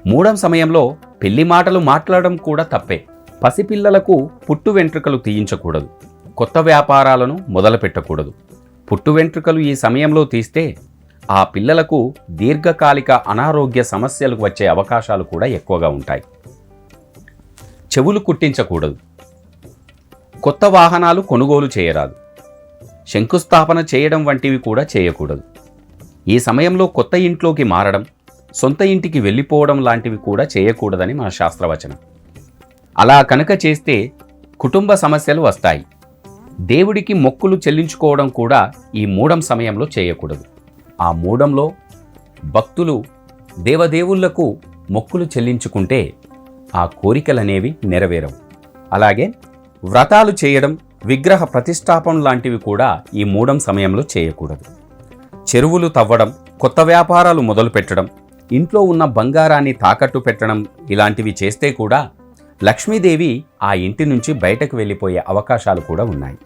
మూడం సమయంలో పెళ్లి మాటలు మాట్లాడడం కూడా తప్పే. పసిపిల్లలకు పుట్టు వెంట్రుకలు తీయించకూడదు. కొత్త వ్యాపారాలను మొదలుపెట్టకూడదు. పుట్టు వెంట్రుకలు ఈ సమయంలో తీస్తే ఆ పిల్లలకు దీర్ఘకాలిక అనారోగ్య సమస్యలు వచ్చే అవకాశాలు కూడా ఎక్కువగా ఉంటాయి. చెవులు కుట్టించకూడదు. కొత్త వాహనాలు కొనుగోలు చేయరాదు. శంకుస్థాపన చేయడం వంటివి కూడా చేయకూడదు. ఈ సమయంలో కొత్త ఇంట్లోకి మారడం, సొంత ఇంటికి వెళ్ళిపోవడం లాంటివి కూడా చేయకూడదని మన శాస్త్రవచనం. అలా కనుక చేస్తే కుటుంబ సమస్యలు వస్తాయి. దేవుడికి మొక్కులు చెల్లించుకోవడం కూడా ఈ మూడం సమయంలో చేయకూడదు. ఆ మూడంలో భక్తులు దేవదేవుళ్లకు మొక్కులు చెల్లించుకుంటే ఆ కోరికలనేవి నెరవేరవు. అలాగే వ్రతాలు చేయడం, విగ్రహ ప్రతిష్టాపన లాంటివి కూడా ఈ మూడం సమయంలో చేయకూడదు. చెరువులు తవ్వడం, కొత్త వ్యాపారాలు మొదలుపెట్టడం, ఇంట్లో ఉన్న బంగారాన్ని తాకట్టు పెట్టడం ఇలాంటివి చేస్తే కూడా లక్ష్మీదేవి ఆ ఇంటి నుంచి బయటకు వెళ్ళిపోయే అవకాశాలు కూడా ఉన్నాయి.